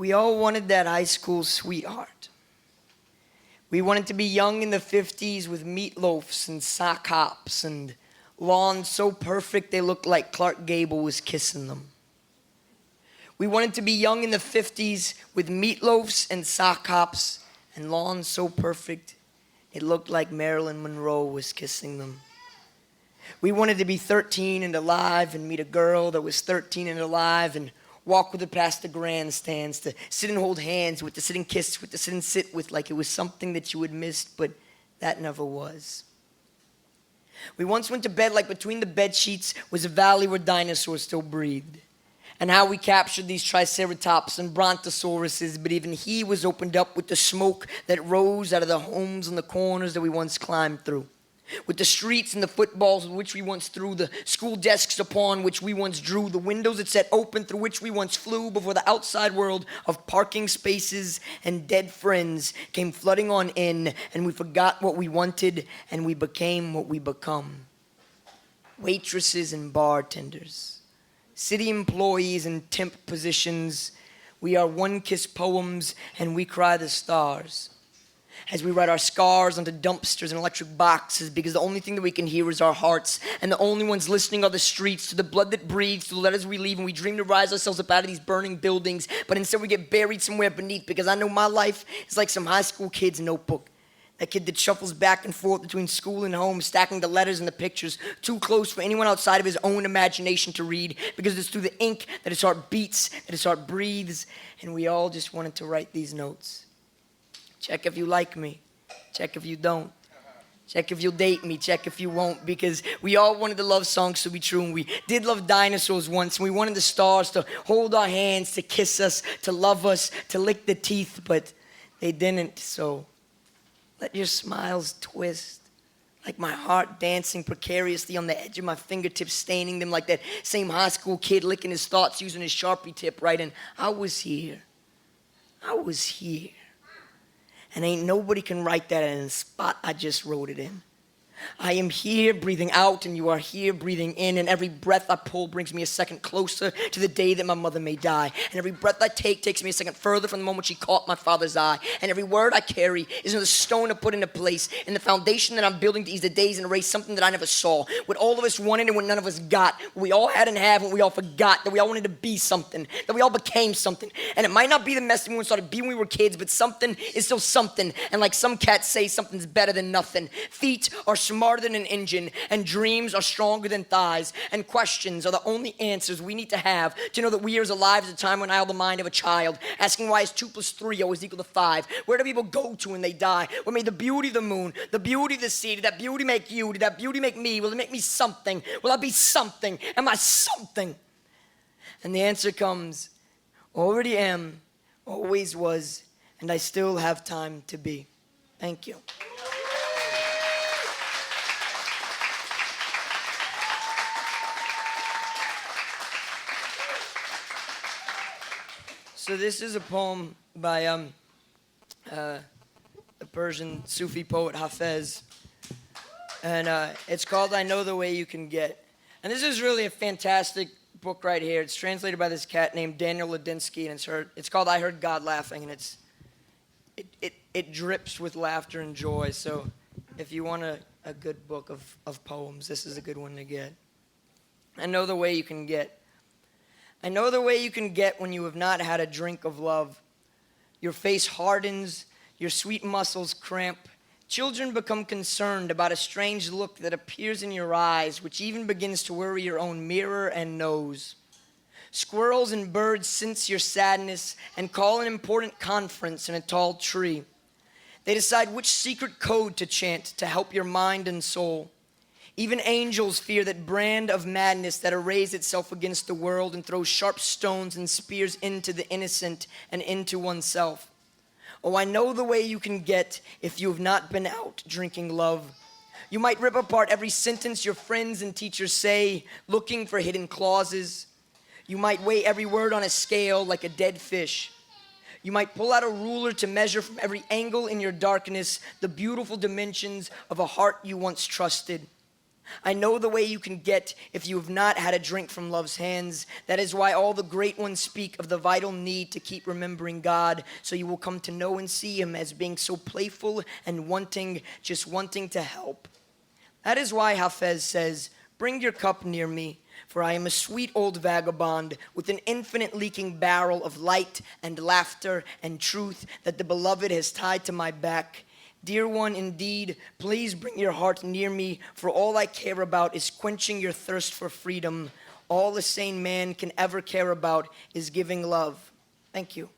We all wanted that high school sweetheart. We wanted to be young in the 50s with meatloafs and sock hops and lawns so perfect they looked like Clark Gable was kissing them. We wanted to be young in the 50s with meatloafs and sock hops and lawns so perfect it looked like Marilyn Monroe was kissing them. We wanted to be 13 and alive and meet a girl that was 13 and alive and walk with her past the grandstands, to sit and hold hands with, to sit and kiss with, to sit and sit with, like it was something that you had missed, but that never was. We once went to bed like between the bed sheets was a valley where dinosaurs still breathed, and how we captured these triceratops and brontosauruses, but even he was opened up with the smoke that rose out of the homes on the corners that we once climbed through, with the streets and the footballs which we once threw, the school desks upon which we once drew, the windows that set open through which we once flew before the outside world of parking spaces and dead friends came flooding on in, and we forgot what we wanted and we became what we become. Waitresses and bartenders, city employees in temp positions, we are one-kiss poems and we cry the stars as we write our scars onto dumpsters and electric boxes, because the only thing that we can hear is our hearts, and the only ones listening are the streets, to the blood that breathes, to the letters we leave, and we dream to rise ourselves up out of these burning buildings, but instead we get buried somewhere beneath, because I know my life is like some high school kid's notebook. That kid that shuffles back and forth between school and home, stacking the letters and the pictures, too close for anyone outside of his own imagination to read, because it's through the ink that his heart beats, that his heart breathes, and we all just wanted to write these notes. Check if you like me. Check if you don't. Check if you'll date me. Check if you won't. Because we all wanted the love songs to be true. And we did love dinosaurs once. And we wanted the stars to hold our hands, to kiss us, to love us, to lick the teeth. But they didn't. So let your smiles twist, like my heart dancing precariously on the edge of my fingertips, staining them like that same high school kid licking his thoughts using his Sharpie tip, right? And I was here. I was here. And ain't nobody can write that in the spot I just wrote it in. I am here breathing out and you are here breathing in, and every breath I pull brings me a second closer to the day that my mother may die, and every breath I take takes me a second further from the moment she caught my father's eye, and every word I carry is another stone to put into place in the foundation that I'm building to ease the days and erase something that I never saw, what all of us wanted and what none of us got, what we all had and have, what we all forgot, that we all wanted to be something, that we all became something, and it might not be the mess that we started being when we were kids, but something is still something, and like some cats say, something's better than nothing. Feet are smarter than an engine, and dreams are stronger than thighs, and questions are the only answers we need to have to know that we are as alive as a time when I held the mind of a child, asking why is 2 + 3 always equal to 5? Where do people go to when they die? What made the beauty of the moon, the beauty of the sea? Did that beauty make you? Did that beauty make me? Will it make me something? Will I be something? Am I something? And the answer comes, already am, always was, and I still have time to be. Thank you. So this is a poem by the Persian Sufi poet Hafez, and it's called I Know the Way You Can Get. And this is really a fantastic book right here. It's translated by this cat named Daniel Ladinsky, and it's called I Heard God Laughing, and it drips with laughter and joy. So if you want a good book of poems, this is a good one to get. I know the way you can get. I know the way you can get when you have not had a drink of love. Your face hardens, your sweet muscles cramp. Children become concerned about a strange look that appears in your eyes, which even begins to worry your own mirror and nose. Squirrels and birds sense your sadness and call an important conference in a tall tree. They decide which secret code to chant to help your mind and soul. Even angels fear that brand of madness that arrays itself against the world and throws sharp stones and spears into the innocent and into oneself. Oh, I know the way you can get if you have not been out drinking love. You might rip apart every sentence your friends and teachers say, looking for hidden clauses. You might weigh every word on a scale like a dead fish. You might pull out a ruler to measure from every angle in your darkness the beautiful dimensions of a heart you once trusted. I know the way you can get if you have not had a drink from love's hands. That is why all the great ones speak of the vital need to keep remembering God, so you will come to know and see him as being so playful and just wanting to help. That is why Hafez says, bring your cup near me, for I am a sweet old vagabond with an infinite leaking barrel of light and laughter and truth that the beloved has tied to my back. Dear one, indeed, please bring your heart near me, for all I care about is quenching your thirst for freedom. All a sane man can ever care about is giving love. Thank you.